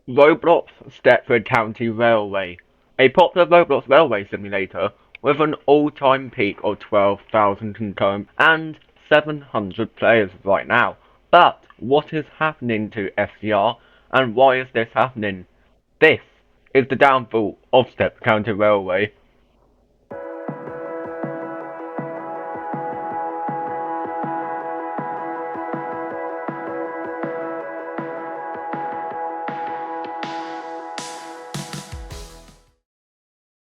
Roblox Stepford County Railway, a popular Roblox railway simulator with an all-time peak of 12,000 concurrent and 700 players right now. But what is happening to SCR and why is this happening? This is the downfall of Stepford County Railway.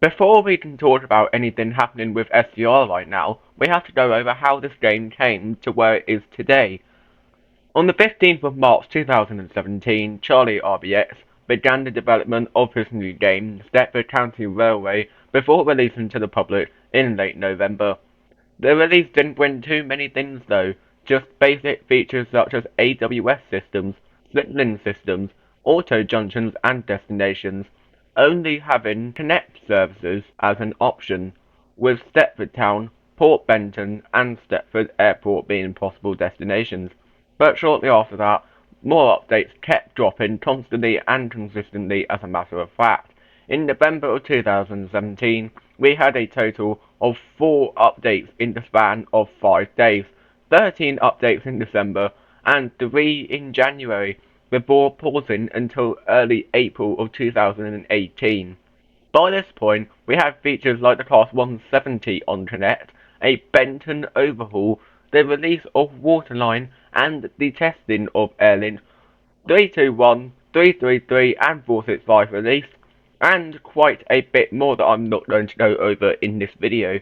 Before we can talk about anything happening with SCR right now, we have to go over how this game came to where it is today. On the 15th of March 2017, Charlie RBX began the development of his new game, Stepford County Railway, before releasing to the public in late November. The release didn't bring too many things though, just basic features such as AWS systems, signaling systems, auto junctions and destinations, only having Connect services as an option, with Stepford Town, Port Benton and Stepford Airport being possible destinations. But shortly after that, more updates kept dropping constantly and consistently as a matter of fact. In November of 2017, we had a total of 4 updates in the span of 5 days, 13 updates in December, and 3 in January, before pausing until early April of 2018. By this point, we had features like the Class 170 on Connect, a Benton overhaul, the release of Waterline, and the testing of Airlink 321, 333, and 465 release, and quite a bit more that I'm not going to go over in this video.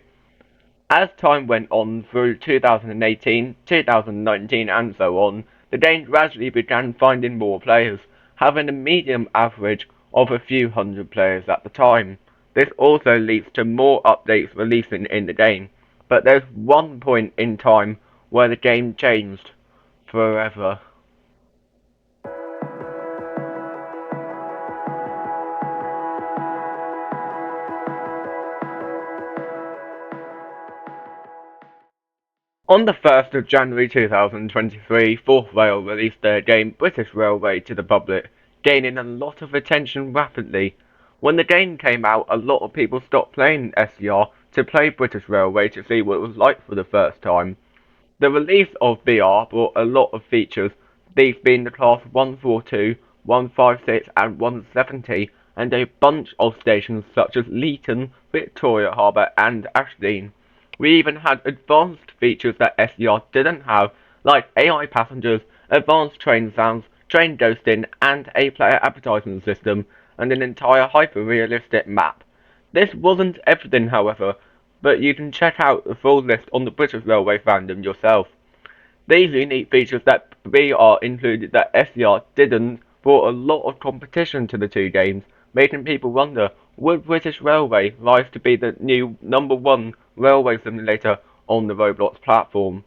As time went on through 2018, 2019 and so on, the game gradually began finding more players, having a medium average of a few hundred players at the time. This also leads to more updates releasing in the game, but there's one point in time where the game changed forever. On the 1st of January 2023, 4th Rail released their game British Railway to the public, gaining a lot of attention rapidly. When the game came out, a lot of people stopped playing SCR to play British Railway to see what it was like for the first time. The release of BR brought a lot of features, these being the Class 142, 156 and 170, and a bunch of stations such as Leeton, Victoria Harbour and Ashdean. We even had advanced features that SCR didn't have, like AI passengers, advanced train sounds, train ghosting, and a player advertisement system, and an entire hyper-realistic map. This wasn't everything, however, but you can check out the full list on the British Railway fandom yourself. These unique features that BR included that SCR didn't brought a lot of competition to the two games, making people wonder, would British Railway rise to be the new #1 railway simulator on the Roblox platform?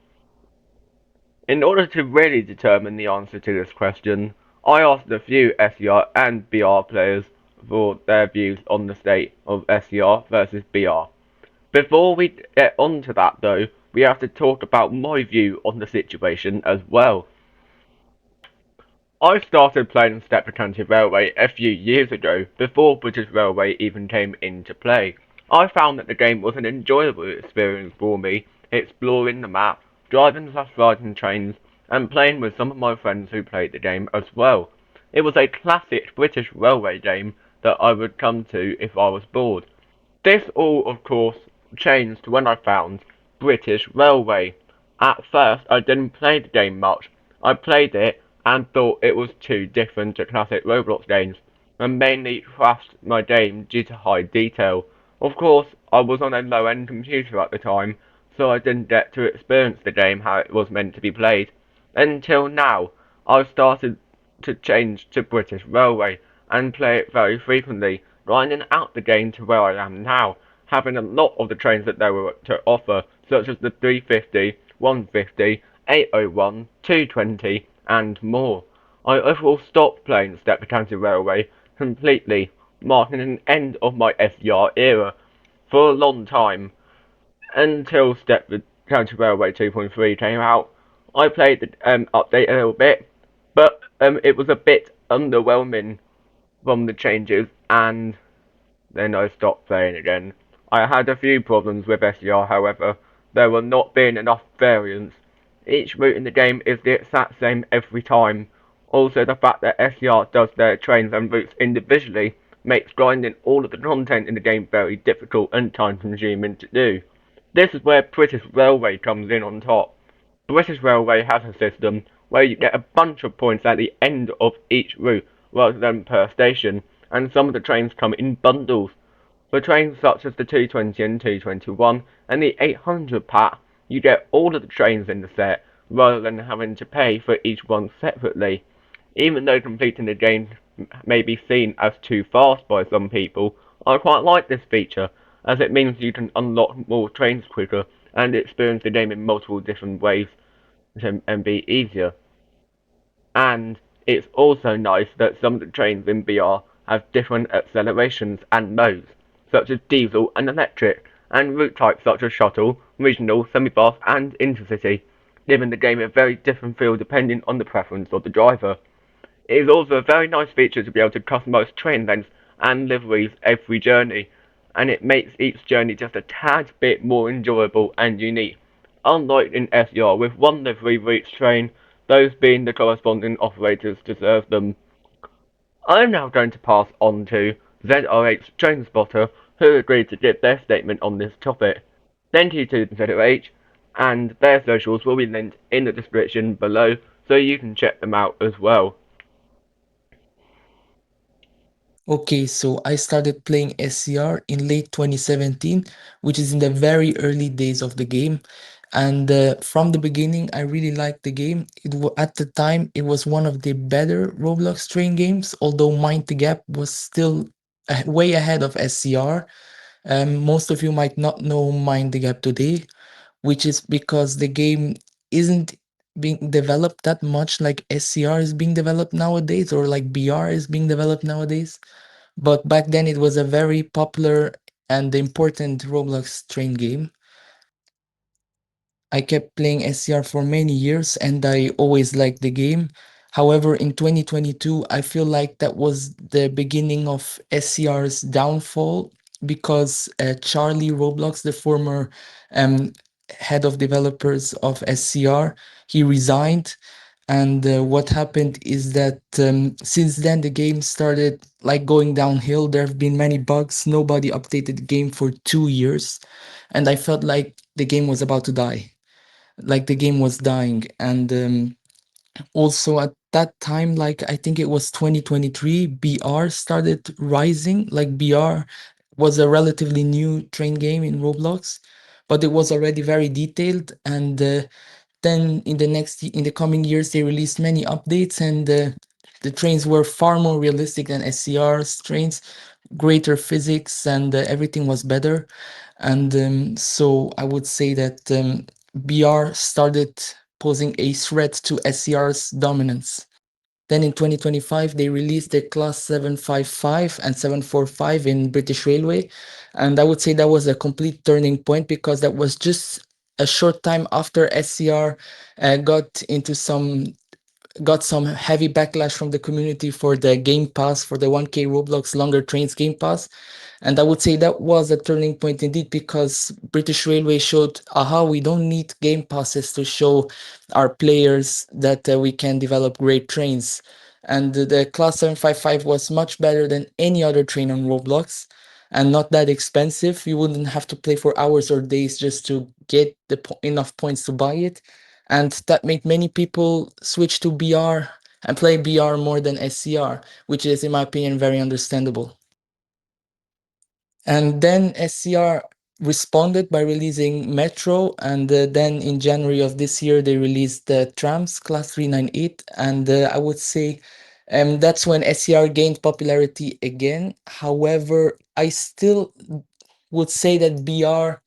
In order to really determine the answer to this question, I asked a few SCR and BR players for their views on the state of SCR versus BR. Before we get onto that though, we have to talk about my view on the situation as well. I started playing Stepford County Railway a few years ago, before British Railway even came into play. I found that the game was an enjoyable experience for me, exploring the map, driving/riding trains, and playing with some of my friends who played the game as well. It was a classic British Railway game that I would come to if I was bored. This all, of course, changed when I found British Railway. At first, I didn't play the game much. I played it and thought it was too different to classic Roblox games, and mainly crashed my game due to high detail. Of course, I was on a low-end computer at the time, so I didn't get to experience the game how it was meant to be played. Until now, I've started to change to British Railway and play it very frequently, grinding out the game to where I am now, having a lot of the trains that there were to offer, such as the 350, 150, 801, 220, and more. I overall stopped playing Stepford County Railway completely, marking an end of my SDR era for a long time, until Stepford County Railway 2.3 came out. I played the update a little bit, but it was a bit underwhelming. from the changes, and then I stopped playing again. I had a few problems with SER, however. There were not being enough variants. Each route in the game is the exact same every time. Also, the fact that SER does their trains and routes individually makes grinding all of the content in the game very difficult and time consuming to do. This is where British Railway comes in on top. British Railway has a system where you get a bunch of points at the end of each route rather than per station, and some of the trains come in bundles. For trains such as the 220 and 221 and the 800 pack, you get all of the trains in the set rather than having to pay for each one separately. Even though completing the game may be seen as too fast by some people, I quite like this feature, as it means you can unlock more trains quicker and experience the game in multiple different ways and be easier. And it's also nice that some of the trains in VR have different accelerations and modes, such as diesel and electric, and route types such as shuttle, regional, semi-fast, and intercity, giving the game a very different feel depending on the preference of the driver. It is also a very nice feature to be able to customize train lengths and liveries every journey, and it makes each journey just a tad bit more enjoyable and unique. Unlike in SER, with one livery for each train, those being the corresponding operators to serve them. I'm now going to pass on to ZRH Train Spotter, who agreed to give their statement on this topic. Thank you to ZRH, and their socials will be linked in the description below, so you can check them out as well. Okay, so I started playing SCR in late 2017, which is in the very early days of the game. And from the beginning, I really liked the game. At the time, it was one of the better Roblox train games, although Mind the Gap was still way ahead of SCR. Most of you might not know Mind the Gap today, which is because the game isn't being developed that much like SCR is being developed nowadays or like BR is being developed nowadays. But back then it was a very popular and important Roblox train game. I kept playing SCR for many years and I always liked the game. However, in 2022, I feel like that was the beginning of SCR's downfall because Charlie Roblox, the former um, head of developers of SCR, he resigned. And what happened is that since then the game started like going downhill. There have been many bugs. Nobody updated the game for 2 years, and I felt like the game was about to die, like the game was dying. And also at that time, like I think it was 2023, BR started rising. Like BR was a relatively new train game in Roblox, but it was already very detailed. And then in the coming years, they released many updates, and the trains were far more realistic than SCR's trains, greater physics, and everything was better. And so I would say that BR started posing a threat to SCR's dominance. Then in 2025, they released the Class 755 and 745 in British Railway. And I would say that was a complete turning point because that was just a short time after SCR got some heavy backlash from the community for the Game Pass, for the 1K Roblox Longer Trains Game Pass. And I would say that was a turning point indeed because British Railway showed, aha, we don't need Game Passes to show our players that we can develop great trains. And the Class 755 was much better than any other train on Roblox and not that expensive. You wouldn't have to play for hours or days just to get enough points to buy it. And that made many people switch to BR and play BR more than SCR, which is, in my opinion, very understandable. And then SCR responded by releasing Metro, and then in January of this year, they released the Trams Class 398. And I would say that's when SCR gained popularity again. However, I still would say that BR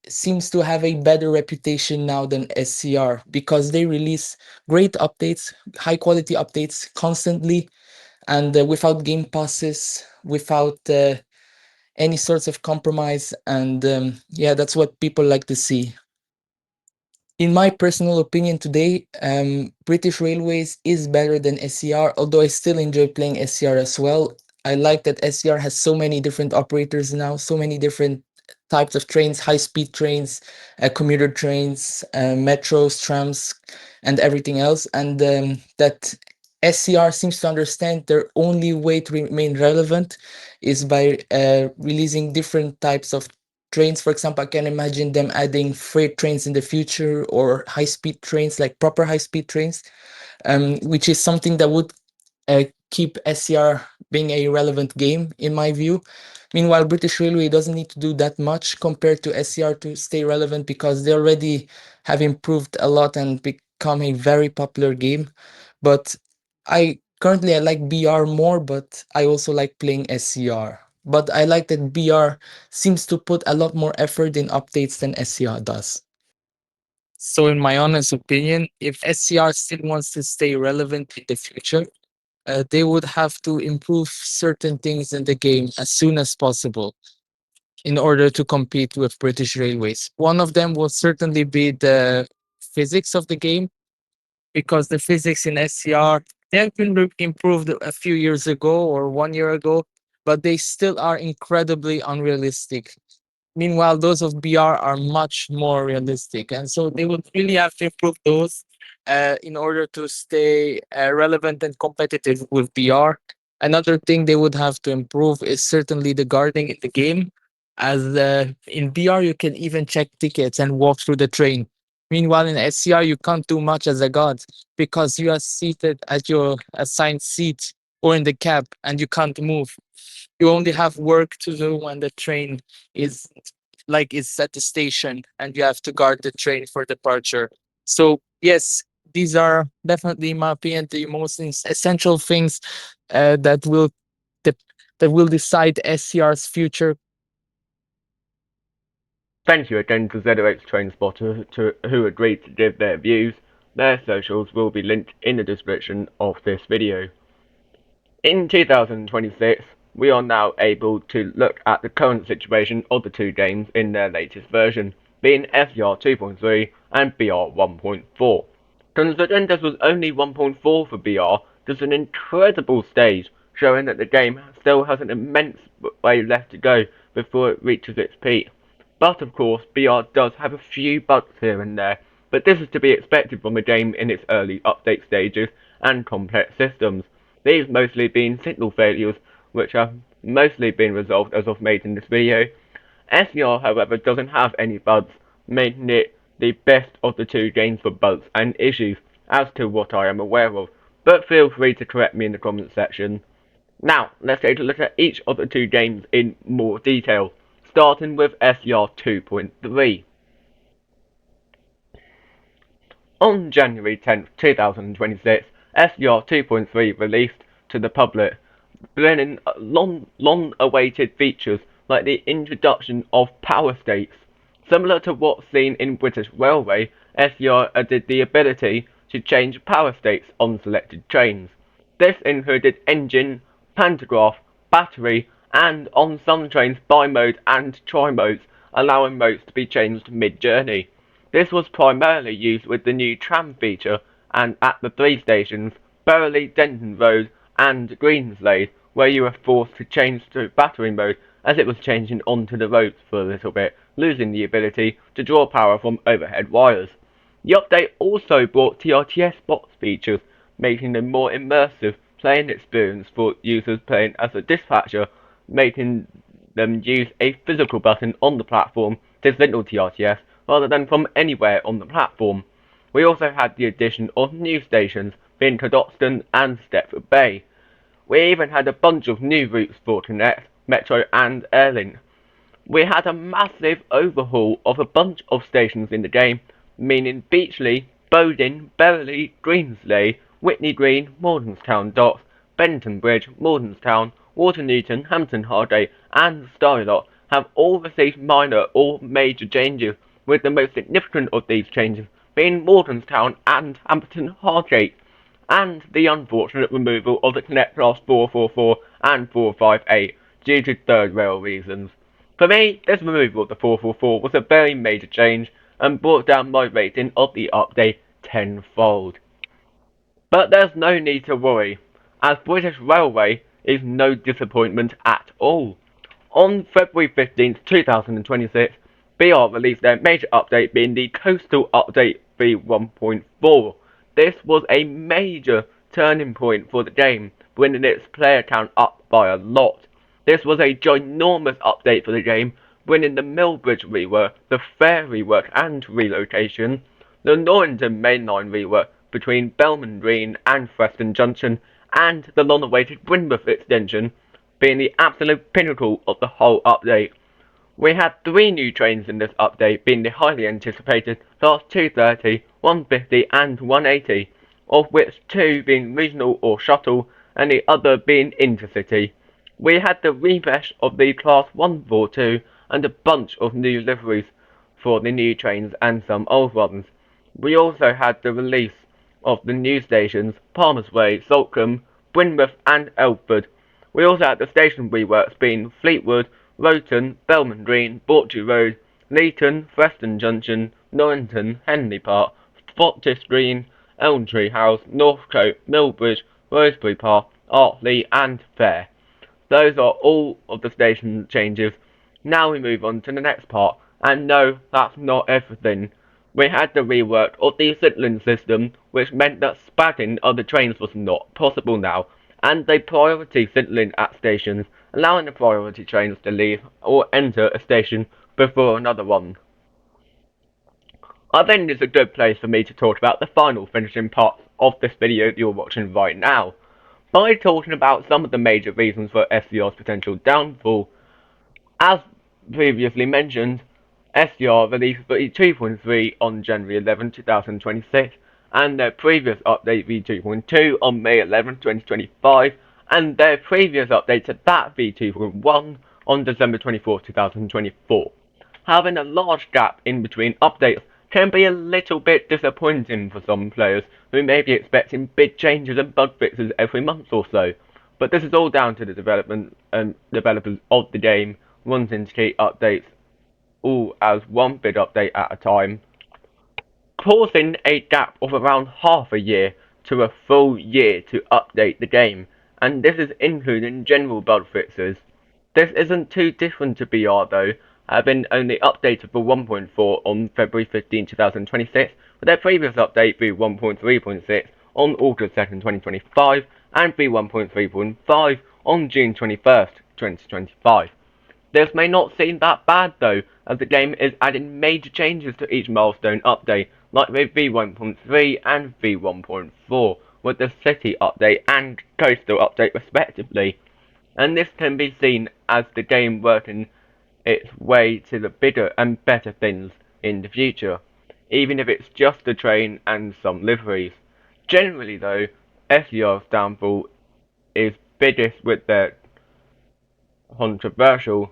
seems to have a better reputation now than SCR because they release great updates, high quality updates constantly, and without game passes, without any sorts of compromise. And yeah, that's what people like to see. In my personal opinion today, British Railways is better than SCR, although I still enjoy playing SCR as well. I like that SCR has so many different operators now, so many different types of trains, high speed trains, commuter trains, metros, trams, and everything else. And that SCR seems to understand their only way to remain relevant is by releasing different types of trains. For example, I can imagine them adding freight trains in the future or high speed trains, like proper high speed trains, which is something that would keep SCR being a relevant game in my view. Meanwhile, British Railway doesn't need to do that much compared to SCR to stay relevant because they already have improved a lot and become a very popular game. But I like BR more, but I also like playing SCR. But I like that BR seems to put a lot more effort in updates than SCR does. So, in my honest opinion, if SCR still wants to stay relevant in the future, they would have to improve certain things in the game as soon as possible in order to compete with British Railways. One of them will certainly be the physics of the game, because the physics in SCR, they have been improved a few years ago or 1 year ago, but they still are incredibly unrealistic. Meanwhile, those of BR are much more realistic. And so they would really have to improve those in order to stay relevant and competitive with BR. Another thing they would have to improve is certainly the guarding in the game. As in BR, you can even check tickets and walk through the train. Meanwhile, in SCR, you can't do much as a guard because you are seated at your assigned seat or in the cab and you can't move. You only have work to do when the train is is at the station and you have to guard the train for departure. So yes, these are definitely, in my opinion, the most essential things that will de- that will decide SCR's future. Thank you again to ZOX Trainspotter who agreed to give their views. Their socials will be linked in the description of this video. In 2026, we are now able to look at the current situation of the two games in their latest version, being SCR 2.3 and BR 1.4. Considering this was only 1.4 for BR, this is an incredible stage, showing that the game still has an immense way left to go before it reaches its peak. But of course, BR does have a few bugs here and there, but this is to be expected from a game in its early update stages and complex systems, these mostly being signal failures, which have mostly been resolved as of making this video. SCR, however, doesn't have any bugs, making it the best of the two games for bugs and issues, as to what I am aware of, but feel free to correct me in the comments section. Now, let's take a look at each of the two games in more detail, starting with SCR 2.3. On January 10th, 2026, SCR 2.3 released to the public, bringing long-awaited features like the introduction of power states. Similar to what's seen in British Railway, SCR added the ability to change power states on selected trains. This included engine, pantograph, battery, and on some trains bi-mode and tri-modes, allowing modes to be changed mid-journey. This was primarily used with the new tram feature and at the three stations, Burley, Denton Road and Greenslade, where you were forced to change to battery mode as it was changing onto the roads for a little bit, losing the ability to draw power from overhead wires. The update also brought TRTS box features, making them more immersive playing experience for users playing as a dispatcher, making them use a physical button on the platform to signal TRTS rather than from anywhere on the platform. We also had the addition of new stations being Cadoxton and Stepford Bay. We even had a bunch of new routes for Connect, Metro and Airlink. We had a massive overhaul of a bunch of stations in the game, meaning Beachley, Bowden, Berley, Greensley, Whitney Green, Mordenstown Docks, Benton Bridge, Mordenstown, Waternewton, Hampton Hardgate, and Starlot have all received minor or major changes, with the most significant of these changes being Mordenstown and Hampton Hardgate, and the unfortunate removal of the Connect Class 444 and 458 due to third rail reasons. For me, this removal of the 444 was a very major change, and brought down my rating of the update tenfold. But there's no need to worry, as British Railway is no disappointment at all. On February 15th, 2026, BR released their major update being the Coastal Update v1.4. This was a major turning point for the game, bringing its player count up by a lot. This was a ginormous update for the game, bringing the Millbridge rework, the Fair rework and relocation, the Norrington mainline rework between Belmont Green and Preston Junction, and the long-awaited Brynmouth extension, being the absolute pinnacle of the whole update. We had 3 new trains in this update, being the highly anticipated Class 230, 150 and 180, of which 2 being regional or shuttle and the other being intercity. We had the refresh of the Class 142 and a bunch of new liveries for the new trains and some old ones. We also had the release of the new stations Palmer's Way, Saltcombe, Brynmouth and Elford. We also had the station reworks being Fleetwood, Rowton, Belmont Green, Borchie Road, Leighton, Preston Junction, Norrington, Henley Park, Fortis Green, Elmtree House, Northcote, Millbridge, Rosebery Park, Artley and Fair. Those are all of the station changes. Now we move on to the next part, and no, that's not everything. We had the rework of the signaling system, which meant that spatting other trains was not possible now, and they priority signaling at stations, allowing the priority trains to leave or enter a station before another one. I think it's a good place for me to talk about the final finishing parts of this video you're watching right now, by talking about some of the major reasons for SCR's potential downfall. As previously mentioned, SCR released v2.3 on January 11, 2026, and their previous update v2.2 on May 11, 2025, and their previous update to that v2.1 on December 24, 2024. Having a large gap in between updates can be a little bit disappointing for some players who may be expecting big changes and bug fixes every month or so, but this is all down to the developers of the game wanting to keep updates all as one big update at a time, causing a gap of around half a year to a full year to update the game, and this is including general bug fixes. This isn't too different to BR though, having only updated for 1.4 on February 15, 2026, with their previous update v1.3.6 on August 2nd, 2025, and v1.3.5 on June 21st, 2025. This may not seem that bad though, as the game is adding major changes to each milestone update, like with v1.3 and v1.4, with the city update and coastal update respectively, and this can be seen as the game working its way to the bigger and better things in the future, even if it's just a train and some liveries. Generally though, SER's downfall is biggest with their controversial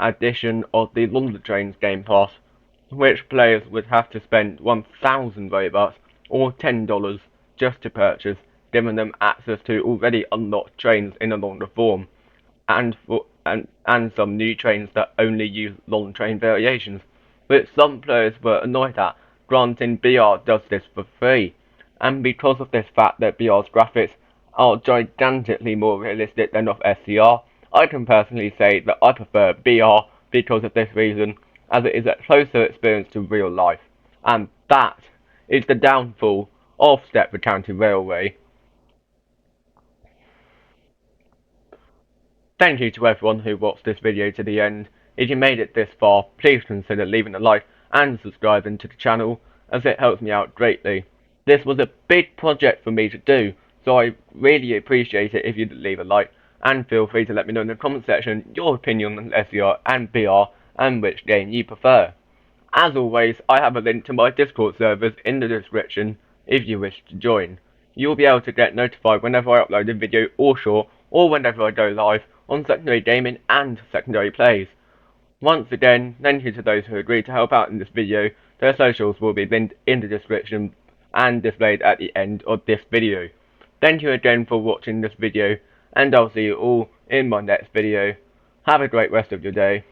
addition of the London Trains Game Pass, which players would have to spend 1,000 Robux or $10 just to purchase, giving them access to already unlocked trains in a longer form, and some new trains that only use long train variations, which some players were annoyed at, granting BR does this for free, and because of this fact that BR's graphics are gigantically more realistic than of SCR, I can personally say that I prefer BR because of this reason, as it is a closer experience to real life, and that is the downfall of Stepford County Railway. Thank you to everyone who watched this video to the end. If you made it this far, please consider leaving a like and subscribing to the channel, as it helps me out greatly. This was a big project for me to do, so I really appreciate it if you'd leave a like, and feel free to let me know in the comment section your opinion on SER and BR and which game you prefer. As always, I have a link to my Discord servers in the description if you wish to join. You'll be able to get notified whenever I upload a video or short, or whenever I go live on secondary gaming and secondary plays. Once again, thank you to those who agreed to help out in this video. Their socials will be linked in the description and displayed at the end of this video. Thank you again for watching this video, and I'll see you all in my next video. Have a great rest of your day.